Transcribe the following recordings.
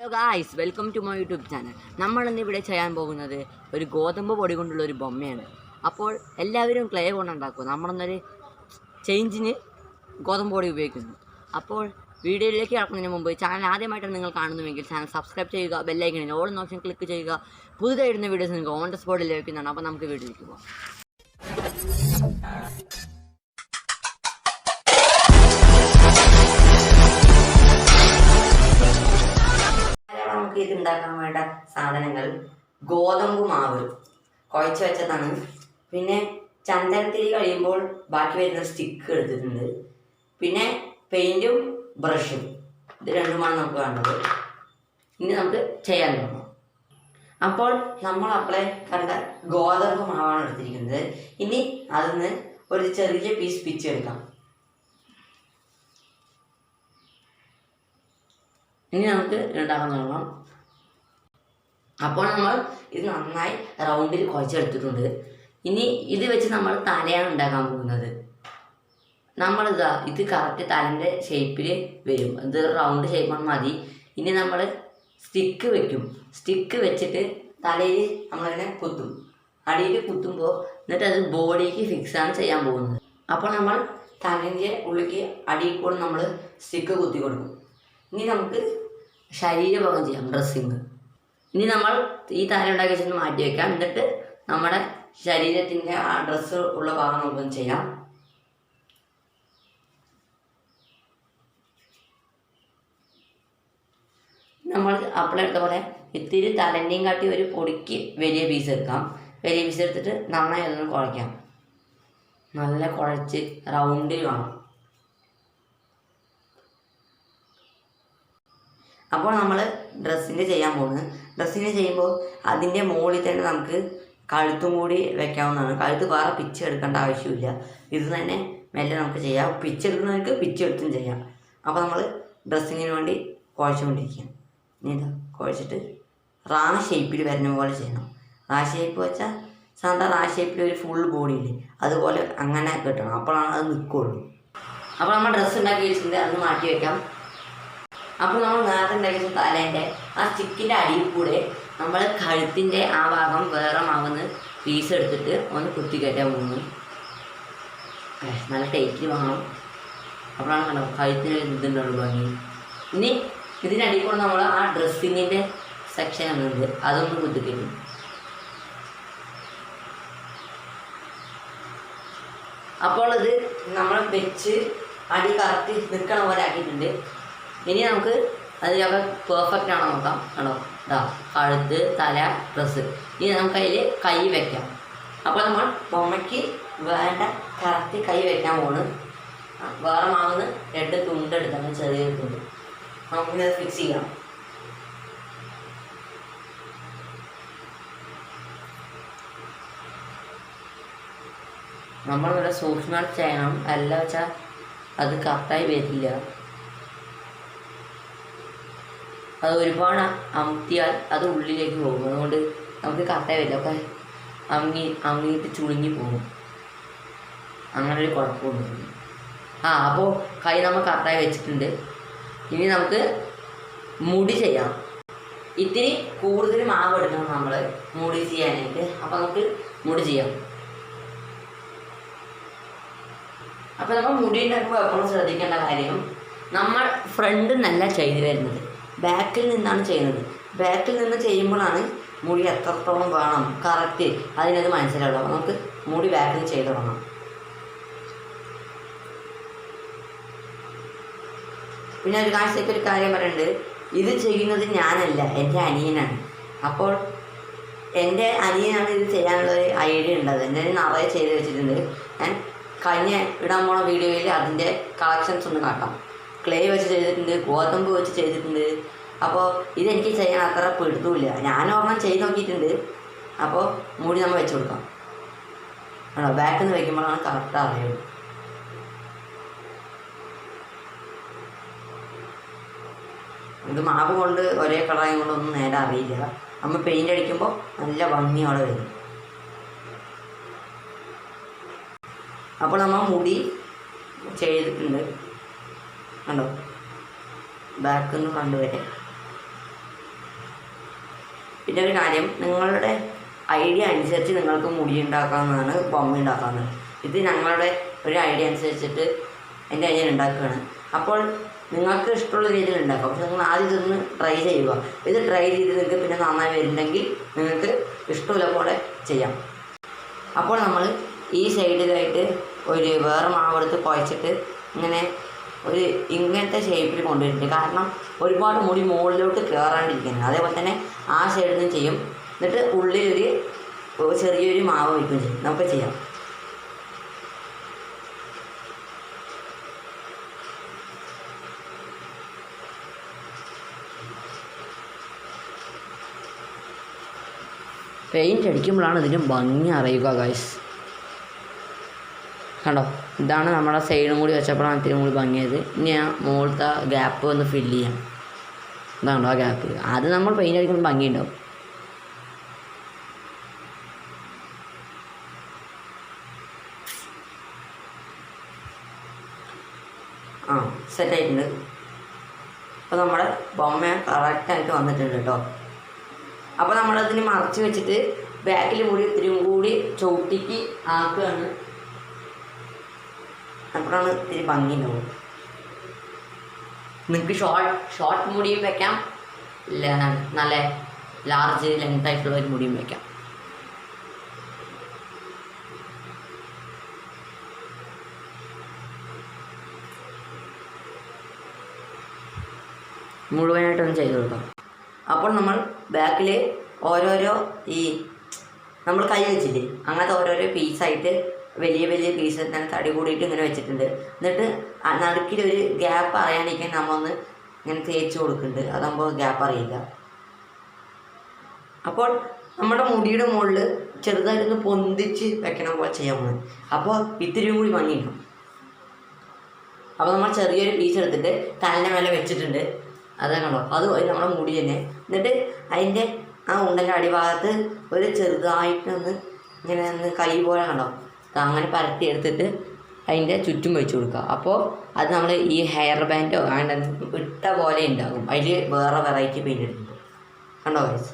Hello guys, welcome to my YouTube channel. നമ്മളിന്ന് ഇവിടെ ചെയ്യാൻ പോകുന്നത് ഒരു ഗോതമ്പ് പൊടി കൊണ്ടുള്ള ഒരു ബൊമ്മയാണ്. അപ്പോൾ എല്ലാവരും ക്ലേ കൊണ്ടുണ്ടാക്കും. നമ്മളൊന്നൊരു ചേഞ്ചിന് ഗോതമ്പ് പൊടി ഉപയോഗിക്കുന്നു. അപ്പോൾ വീഡിയോയിലേക്ക് കിടക്കുന്നതിന് മുമ്പ് ചാനൽ ആദ്യമായിട്ടാണ് നിങ്ങൾ കാണുന്നുവെങ്കിൽ ചാനൽ സബ്സ്ക്രൈബ് ചെയ്യുക, ബെല്ലൈക്കണിൽ ഓൾ എന്ന ഓപ്ഷൻ ക്ലിക്ക് ചെയ്യുക. പുതുതായിരുന്ന വീഡിയോസ് നിങ്ങൾക്ക് ഓൺ ദ സ്പോട്ടിൽ ലഭിക്കുന്നതാണ്. അപ്പോൾ നമുക്ക് വീഡിയോയിലേക്ക് പോകാം. ഇത് ഉണ്ടാക്കാൻ വേണ്ട സാധനങ്ങൾ: ഗോതമ്പ് മാവ് കുഴച്ച് വെച്ചതാണ്, പിന്നെ ചന്ദനത്തിരി കഴിയുമ്പോൾ ബാക്കി വരുന്ന സ്റ്റിക്ക് എടുത്തിട്ടുണ്ട്, പിന്നെ പെയിൻറ്റും ബ്രഷും. ഇത് രണ്ടുമാണ് നമുക്ക് വേണ്ടത്. ഇനി നമുക്ക് ചെയ്യാൻ തുടങ്ങാം. അപ്പോൾ നമ്മൾ അപ്പളെ കണ്ട ഗോതമ്പ് മാവാണ് എടുത്തിരിക്കുന്നത്. ഇനി അതിൽ നിന്ന് ഒരു ചെറിയ പീസ് പിച്ചെടുക്കാം. ഇനി നമുക്ക് ഉണ്ടാക്കാൻ തുടങ്ങാം. അപ്പോൾ നമ്മൾ ഇത് നന്നായി റൗണ്ടിൽ കുഴച്ചെടുത്തിട്ടുണ്ട്. ഇനി ഇത് വെച്ച് നമ്മൾ തലയാണ് ഉണ്ടാക്കാൻ പോകുന്നത്. ഇത് കറക്റ്റ് തലൻ്റെ ഷേപ്പിൽ വരും. ഇത് റൗണ്ട് ഷേപ്പാണ് മതി. ഇനി നമ്മൾ സ്റ്റിക്ക് വെക്കും. സ്റ്റിക്ക് വെച്ചിട്ട് തലയിൽ നമ്മളിങ്ങനെ കുത്തും. അടിയിൽ കുത്തുമ്പോൾ എന്നിട്ട് അത് ബോഡിക്ക് ഫിക്സാണ് ചെയ്യാൻ പോകുന്നത്. അപ്പോൾ നമ്മൾ തലേൻ്റെ ഉള്ളിലേക്ക് അടിയിൽ കൂടെ നമ്മൾ സ്റ്റിക്ക് കുത്തി കൊടുക്കും. ഇനി നമുക്ക് ശരീരഭാഗം ചെയ്യാം, ഡ്രസ്സിങ്. ഇനി നമ്മൾ ഈ തല ഉണ്ടാക്കി വെച്ചൊന്ന് മാറ്റി വയ്ക്കാം. എന്നിട്ട് നമ്മുടെ ശരീരത്തിൻ്റെ ആ ഡ്രസ്സ് ഉള്ള ഭാഗം നമുക്കൊന്ന് ചെയ്യാം. നമ്മൾ അപ്പോഴെടുത്ത പോലെ ഇത്തിരി തലൻ്റെയും കാട്ടി ഒരു പൊടിക്ക് വലിയ പീസ് എടുക്കാം. വലിയ പീസ് എടുത്തിട്ട് നന്നായി അതൊന്ന് കുഴയ്ക്കാം. നല്ല കുഴച്ച് റൗണ്ടിൽ വേണം. അപ്പോൾ നമ്മൾ ഡ്രസ്സിൻ്റെ ചെയ്യാൻ പോകുന്നത്. ഡ്രസ്സിന് ചെയ്യുമ്പോൾ അതിൻ്റെ മുകളിൽ തന്നെ നമുക്ക് കഴുത്തും കൂടി വെക്കാവുന്നതാണ്. കഴുത്ത് വേറെ പിച്ചെടുക്കേണ്ട ആവശ്യമില്ല. ഇത് തന്നെ മെല്ലെ നമുക്ക് ചെയ്യാം. പിച്ചെടുക്കുന്നവർക്ക് പിച്ചെടുത്തും ചെയ്യാം. അപ്പോൾ നമ്മൾ ഡ്രസ്സിങ്ങിന് വേണ്ടി കുഴച്ചുകൊണ്ടിരിക്കുകയാണ്. ഇനി ഇതാ കുഴച്ചിട്ട് റാ ഷേപ്പിൽ വരുന്ന പോലെ ചെയ്യണം. റാ ഷേപ്പ് വെച്ചാൽ സാധാരണ റാ ഷേപ്പിൽ ഒരു ഫുൾ ബോഡിയില്ലേ, അതുപോലെ അങ്ങനെ കിട്ടണം. അപ്പോഴാണ് അത് നിൽക്കുള്ളൂ. അപ്പോൾ നമ്മൾ ഡ്രസ്സ് ഉണ്ടാക്കി വെച്ചിട്ടുണ്ട്, അത് മാറ്റി വയ്ക്കാം. അപ്പോൾ നമ്മൾ നേരത്തെ ഉണ്ടാക്കിയ തലേൻ്റെ ആ സ്റ്റിക്കിൻ്റെ അടിയിൽ കൂടെ നമ്മൾ കഴുത്തിൻ്റെ ആ ഭാഗം വേറെ മാവുന്ന പീസ് എടുത്തിട്ട് ഒന്ന് കുത്തിക്കയറ്റാൻ പോകുന്നു. നല്ല ടൈറ്റിൽ വാങ്ങണം. അപ്പോഴാണ് കണ്ടോ കഴുത്തിന് ഇതുണ്ടുള്ളൂ ഭംഗി. ഇനി ഇതിനടിയിൽ കൂടെ നമ്മൾ ആ ഡ്രസ്സിങ്ങിൻ്റെ സെക്ഷൻ എന്നുണ്ട്, അതൊന്ന് കുത്തിക്കയറ്റും. അപ്പോൾ ഇത് നമ്മൾ വെച്ച് അടി കറക്റ്റ് നിൽക്കണ പോലെ ആക്കിയിട്ടുണ്ട്. ഇനി നമുക്ക് അതിലൊക്കെ പെർഫെക്റ്റ് ആണോ നോക്കാം. ആണോ ഇതാ കഴുത്ത്, തല, ഡ്രസ്സ്. ഇനി നമുക്ക് അതിൽ കൈ വയ്ക്കാം. അപ്പോൾ നമ്മൾ ബൊമ്മയ്ക്ക് വേണ്ട കറക്റ്റ് കൈ വയ്ക്കാൻ പോകുന്നത്. വേറെ മാവുന്ന 2 തുണ്ടെടുത്താണ്, ചെറിയ തുണ്ട്. നമുക്കിത് ഫിക്സ് ചെയ്യാം. നമ്മൾ നല്ല സൂക്ഷ്മമായിട്ട് ചെയ്യണം, അല്ല വെച്ചാൽ അത് കറക്റ്റായി വരില്ല. അത് ഒരുപാട് അമർത്തിയാൽ അത് ഉള്ളിലേക്ക് പോകും. അതുകൊണ്ട് നമുക്ക് കറക്റ്റായി വരില്ല. ഒക്കെ അങ്ങിയിട്ട് ചുളുങ്ങി പോകും. അങ്ങനെ ഒരു കുഴപ്പമൊന്നുമില്ല. അപ്പോൾ കൈ നമ്മൾ കറക്റ്റായി വെച്ചിട്ടുണ്ട്. ഇനി നമുക്ക് മുടി ചെയ്യാം. ഇത്തിരി കൂടുതൽ മാവ് എടുക്കണം നമ്മൾ മുടി ചെയ്യാനായിട്ട്. അപ്പോൾ നമുക്ക് മുടി ചെയ്യാം. അപ്പോൾ നമ്മൾ മുടി ഉണ്ടാക്കുമ്പോൾ എപ്പോഴും ശ്രദ്ധിക്കേണ്ട കാര്യം, നമ്മൾ ഫ്രണ്ട് നല്ല ചെയ്തു വരുന്നത്, ബാക്കിൽ നിന്നാണ് ചെയ്യുന്നത്. ബാക്കിൽ നിന്ന് ചെയ്യുമ്പോഴാണ് മുടി എത്രത്തോളം വേണം കറക്റ്റ് അതിനത് മനസ്സിലാവുള്ളൂ. അപ്പോൾ നമുക്ക് മുടി ബാക്കിൽ ചെയ്ത് തുടങ്ങാം. പിന്നെ ഒരു കാര്യം പറയുന്നുണ്ട്, ഇത് ചെയ്യുന്നത് ഞാനല്ല, എൻ്റെ അനിയനാണ്. അപ്പോൾ എൻ്റെ അനിയനാണ് ഇത് ചെയ്യാനുള്ളൊരു ഐഡിയ ഉള്ളത്. എൻ്റെ നിറയെ ചെയ്ത് വെച്ചിട്ടുണ്ട്. ഞാൻ കഴിഞ്ഞ ഇടാൻ പോണ വീഡിയോയിൽ അതിൻ്റെ കളക്ഷൻസ് ഒന്ന് കാട്ടാം. ക്ലേ വെച്ച് ചെയ്തിട്ടുണ്ട്, ഗോതമ്പ് വെച്ച് ചെയ്തിട്ടുണ്ട്. അപ്പോൾ ഇതെനിക്ക് ചെയ്യാൻ അത്ര പിടുത്തുമില്ല. ഞാനൊരെണ്ണം ചെയ്ത് നോക്കിയിട്ടുണ്ട്. അപ്പോൾ മുടി നമ്മൾ വെച്ച് കൊടുക്കാം. ആണോ ബാക്കിൽ നിന്ന് വയ്ക്കുമ്പോഴാണ് കറക്റ്റ് അറിയുള്ളൂ. ഇത് മാവ് കൊണ്ട് ഒരേ കളറായും കൊണ്ടൊന്നും നേരെ അറിയില്ല. നമ്മൾ പെയിൻ്റ് അടിക്കുമ്പോൾ നല്ല ഭംഗിയോടെ വരും. അപ്പോൾ നമ്മൾ മുടി ചെയ്തിട്ടുണ്ട്. കണ്ടോ ബാക്കിൽ നിന്ന് ഫ്രണ്ട് വരെ. പിന്നെ ഒരു കാര്യം, നിങ്ങളുടെ ഐഡിയ അനുസരിച്ച് നിങ്ങൾക്ക് മുടി ഉണ്ടാക്കാവുന്നതാണ്, ബൊമ്മ ഉണ്ടാക്കാവുന്നതാണ്. ഇത് ഞങ്ങളുടെ ഒരു ഐഡിയ അനുസരിച്ചിട്ട് എൻ്റെ അനിയൻ ഉണ്ടാക്കുകയാണ്. അപ്പോൾ നിങ്ങൾക്ക് ഇഷ്ടമുള്ള രീതിയിൽ ഉണ്ടാക്കാം. പക്ഷെ നിങ്ങൾ ആദ്യം ഇതൊന്ന് ട്രൈ ചെയ്യുക. ഇത് ട്രൈ ചെയ്ത് നിങ്ങൾക്ക് പിന്നെ നന്നായി വരുന്നുണ്ടെങ്കിൽ നിങ്ങൾക്ക് ഇഷ്ടമുള്ള പോലെ ചെയ്യാം. അപ്പോൾ നമ്മൾ ഈ സൈഡിലായിട്ട് ഒരു വേറെ മാവെടുത്ത് കുഴച്ചിട്ട് ഇങ്ങനത്തെ ഷേപ്പിൽ കൊണ്ടുവരുന്നുണ്ട്. കാരണം ഒരുപാട് മുടി മുകളിലോട്ട് കയറാണ്ടിരിക്കുന്നത്. അതേപോലെ തന്നെ ആ സൈഡിൽ നിന്ന് ചെയ്യും. എന്നിട്ട് ഉള്ളിലൊരു ചെറിയൊരു മാവ് വയ്ക്കുകയും ചെയ്യും. നമുക്ക് ചെയ്യാം. പെയിൻറ്റ് അടിക്കുമ്പോഴാണ് ഇതിന് ഭംഗി അറിയുക ഗൈസ്. കണ്ടോ, ഇതാണ് നമ്മുടെ സൈഡും കൂടി വെച്ചപ്പോഴാണ് ഇത്തിരി കൂടി ഭംഗിയായത്. ഇനി ആ മുകളിലത്തെ ഗ്യാപ്പ് ഒന്ന് ഫില്ല് ചെയ്യാം. ഇതാണോ ആ ഗ്യാപ്പ്. അത് നമ്മൾ പെയിൻറ്റ് അടിക്കുമ്പോൾ ഭംഗിയുണ്ടാവും. സെറ്റായിട്ടുണ്ട്. അപ്പോൾ നമ്മുടെ ബൊമ്മ കറക്റ്റായിട്ട് വന്നിട്ടുണ്ട് കേട്ടോ. അപ്പോൾ നമ്മളതിന് മറച്ച് വെച്ചിട്ട് ബാക്കിൽ കൂടി ഇത്തിരിയും കൂടി ചവിട്ടിക്ക് ആക്കുകയാണ്. അപ്പോഴാണ് ഇത്തിരി ഭംഗി ഉണ്ടാവും. നിങ്ങൾക്ക് ഷോർട്ട് മുടിയും വയ്ക്കാം, നല്ല ലാർജ് ലെങ്ത് ആയിട്ടുള്ള ഒരു മുടിയും വയ്ക്കാം. മുഴുവനായിട്ടൊന്ന് ചെയ്ത് കൊടുക്കാം. അപ്പോൾ നമ്മൾ ബാക്കിൽ ഓരോരോ നമ്മൾ കൈ വെച്ചില്ലേ, അങ്ങനത്തെ ഓരോരോ പീസായിട്ട് വലിയ വലിയ പീസ് തന്നെ തടി കൂടിയിട്ട് ഇങ്ങനെ വെച്ചിട്ടുണ്ട്. എന്നിട്ട് നടുക്കിലൊരു ഗ്യാപ്പ് അറിയാണ്ടിരിക്കാൻ നമ്മളൊന്ന് ഇങ്ങനെ തേച്ച് കൊടുക്കുന്നുണ്ട്. അതാകുമ്പോൾ ഗ്യാപ്പ് അറിയില്ല. അപ്പോൾ നമ്മുടെ മുടിയുടെ മുകളിൽ ചെറുതായിട്ടൊന്ന് പൊന്തിച്ച് വെക്കണ പോലെ ചെയ്യാൻ പോകുന്നത്. അപ്പോൾ ഇത്തിരിയും കൂടി ഭംഗിയുണ്ടാവും. അപ്പോൾ നമ്മൾ ചെറിയൊരു പീസ് എടുത്തിട്ട് തലിൻ്റെ മേലെ വെച്ചിട്ടുണ്ട്. അതെ കണ്ടോ, അത് നമ്മുടെ മുടി തന്നെ. എന്നിട്ട് അതിൻ്റെ ആ ഉണ്ടൻ്റെ അടിഭാഗത്ത് ഒരു ചെറുതായിട്ടൊന്ന് ഇങ്ങനെ കൈ പോലെ കണ്ടോ, അങ്ങനെ പരത്തി എടുത്തിട്ട് അതിൻ്റെ ചുറ്റും വെച്ച് കൊടുക്കുക. അപ്പോൾ അത് നമ്മൾ ഈ ഹെയർ ബാൻഡോ അങ്ങനെ ഇട്ട പോലെ ഉണ്ടാകും. അതിൽ വേറെ വെറൈറ്റി പെയിൻ്റ് എടുക്കുമ്പോൾ കണ്ടോ ഗൈസ്.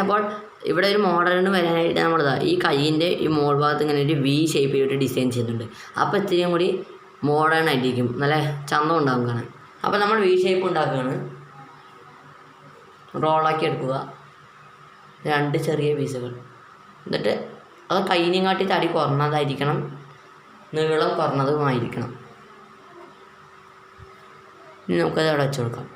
അപ്പോൾ ഇവിടെ ഒരു മോഡലിന് വരാനായിട്ട് നമ്മളിതാ ഈ കൈയിൻ്റെ ഈ മോൾ ഭാഗത്ത് ഇങ്ങനെ ഒരു വി ഷേപ്പിലോട്ട് ഡിസൈൻ ചെയ്യുന്നുണ്ട്. അപ്പോൾ ഇത്തിരിയും കൂടി മോഡേൺ ആയിരിക്കും, നല്ല ചന്തം ഉണ്ടാകും കാണാൻ. അപ്പോൾ നമ്മൾ വി ഷേപ്പ് ഉണ്ടാക്കുകയാണ്. റോളാക്കി എടുക്കുക 2 ചെറിയ പീസുകൾ. എന്നിട്ട് അത് കൈയിനെയും കാട്ടി തടി കുറഞ്ഞതായിരിക്കണം, നീളം കുറഞ്ഞതുമായിരിക്കണം. ഇനി നമുക്കത് അവിടെ വെച്ച് കൊടുക്കാം.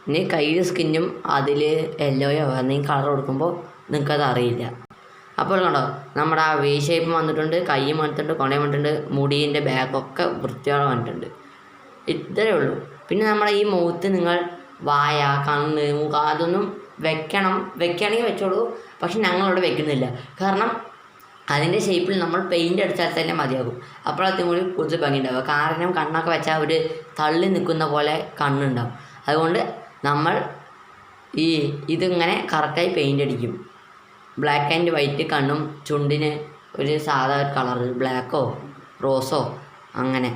ഇനി കയ്യിൽ സ്കിന്നും അതിൽ യെല്ലോയോ എന്തെങ്കിലും കളർ കൊടുക്കുമ്പോൾ നിങ്ങൾക്കത് അറിയില്ല. അപ്പോൾ കണ്ടോ, നമ്മുടെ ആ വി ഷേപ്പ് വന്നിട്ടുണ്ട്, കൈയും വന്നിട്ടുണ്ട്, കൊണയും വന്നിട്ടുണ്ട്, മുടീൻ്റെ ബാഗൊക്കെ വൃത്തിയോടെ വന്നിട്ടുണ്ട്. ഇത്രയേ ഉള്ളൂ. പിന്നെ നമ്മുടെ ഈ മുഖത്ത് നിങ്ങൾ വായ, കണ്ണ്, മുഖം അതൊന്നും വെക്കുകയാണെങ്കിൽ വെച്ചോളൂ. പക്ഷെ ഞങ്ങളിവിടെ വെക്കുന്നില്ല. കാരണം അതിൻ്റെ ഷേപ്പിൽ നമ്മൾ പെയിൻ്റ് അടിച്ചാൽ തന്നെ മതിയാകും. അപ്പോഴത്തേക്കും കൂടി കൂടുതൽ ഭംഗി ഉണ്ടാവുക. കാരണം കണ്ണൊക്കെ വെച്ചാൽ ഒരു തള്ളി നിൽക്കുന്ന പോലെ കണ്ണുണ്ടാവും. അതുകൊണ്ട് നമ്മൾ ഇതിങ്ങനെ കറക്റ്റായി പെയിൻ്റ് അടിക്കും. ബ്ലാക്ക് ആൻഡ് വൈറ്റ് കണ്ണും ചുണ്ടിന് ഒരു സാധാ കളർ ബ്ലാക്കോ റോസോ അങ്ങനെ.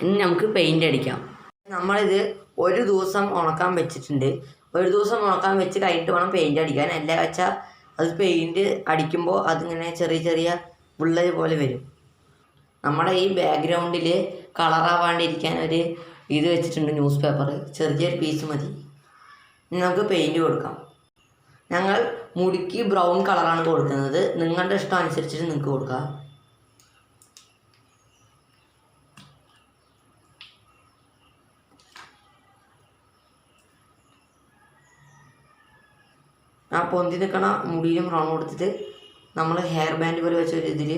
ഇനി നമുക്ക് പെയിൻ്റ് അടിക്കാം. നമ്മളിത് ഒരു ദിവസം ഉണക്കാൻ വെച്ചിട്ടുണ്ട്. ഒരു ദിവസം ഉണക്കാൻ വെച്ച് കഴിഞ്ഞിട്ട് വേണം പെയിൻ്റ് അടിക്കാൻ. അല്ല വെച്ചാൽ അത് പെയിൻറ്റ് അടിക്കുമ്പോൾ അതിങ്ങനെ ചെറിയ ചെറിയ വിള്ളൽ പോലെ വരും. നമ്മുടെ ഈ ബാക്ക്ഗ്രൗണ്ടിൽ കളറാവാണ്ടിരിക്കാൻ ഒരു ഇത് വെച്ചിട്ടുണ്ട്, ന്യൂസ് പേപ്പർ. ചെറിയൊരു പീസ് മതി. നമുക്ക് പെയിൻറ്റ് കൊടുക്കാം. ഞങ്ങൾ മുടിക്ക് ബ്രൗൺ കളറാണ് കൊടുക്കുന്നത്. നിങ്ങളുടെ ഇഷ്ടം അനുസരിച്ചിട്ട് നിങ്ങൾക്ക് കൊടുക്കാം. ആ പൊന്തി നിൽക്കണ മുടിയിലും ബ്രൗൺ കൊടുത്തിട്ട് നമ്മൾ ഹെയർ ബാൻഡ് പോലെ വെച്ച ഒരു ഇതിൽ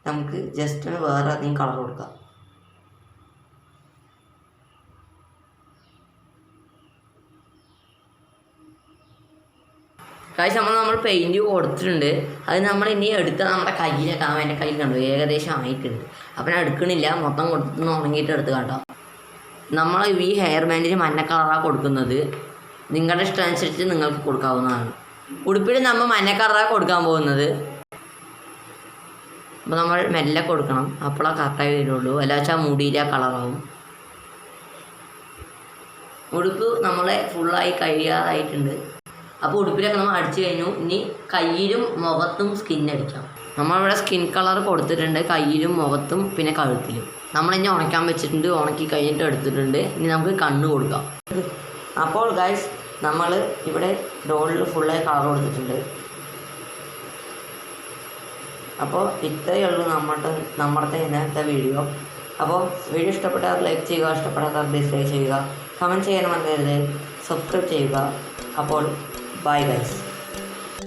നമുക്ക് ജസ്റ്റ് ഒന്ന് വേറെ അധികം കളർ കൊടുക്കാം. കാര്യം നമ്മൾ പെയിൻറ്റ് കൊടുത്തിട്ടുണ്ട്. അത് നമ്മൾ ഇനി എടുത്ത നമ്മുടെ കയ്യിലേക്കാണ്. എൻ്റെ കയ്യിൽ കണ്ടു ഏകദേശം ആയിട്ടുണ്ട്. അപ്പം ഞാൻ എടുക്കണില്ല, മൊത്തം കൊടുത്ത് ഉണങ്ങിയിട്ട് എടുത്ത് കണ്ടോ. നമ്മൾ ഈ ഹെയർ ബാൻഡിന് മഞ്ഞ കളറാണ് കൊടുക്കുന്നത്. നിങ്ങളുടെ ഇഷ്ടം അനുസരിച്ച് നിങ്ങൾക്ക് കൊടുക്കാവുന്നതാണ്. ഉടുപ്പിൽ നമ്മൾ മഞ്ഞ കളറാണ് കൊടുക്കാൻ പോകുന്നത്. അപ്പോൾ നമ്മൾ മെല്ലെ കൊടുക്കണം, അപ്പോഴാണ് കറക്റ്റായി വരുള്ളൂ, അല്ലാച്ചാൽ മുടിയിലെ കളറാവും. ഉടുപ്പ് നമ്മളെ ഫുള്ളായി കഴിയാറായിട്ടുണ്ട്. അപ്പോൾ ഉടുപ്പിലൊക്കെ നമ്മൾ അടിച്ചു കഴിഞ്ഞു. ഇനി കയ്യിലും മുഖത്തും സ്കിന്നടിക്കാം. നമ്മളിവിടെ സ്കിൻ കളർ കൊടുത്തിട്ടുണ്ട് കയ്യിലും മുഖത്തും പിന്നെ കഴുത്തിലും. നമ്മളിനി ഉണക്കാൻ വെച്ചിട്ടുണ്ട്, ഉണക്കി കഴിഞ്ഞിട്ട് എടുത്തിട്ടുണ്ട്. ഇനി നമുക്ക് കണ്ണ് കൊടുക്കാം. അപ്പോൾ ഗൈസ് നമ്മൾ ഇവിടെ ഡോളിൽ ഫുള്ളായി കളർ കൊടുത്തിട്ടുണ്ട്. അപ്പോൾ ഇത്രയേ ഉള്ളൂ നമ്മുടെ ഇന്നത്തെ വീഡിയോ. അപ്പോൾ വീഡിയോ ഇഷ്ടപ്പെട്ടാൽ ലൈക്ക് ചെയ്യുക, ഇഷ്ടപ്പെടാത്തവർ ഡിസ്ലൈക്ക് ചെയ്യുക, കമൻറ്റ് ചെയ്യാൻ മറക്കരുത്, സബ്സ്ക്രൈബ് ചെയ്യുക. അപ്പോൾ ബൈ ഗൈസ്.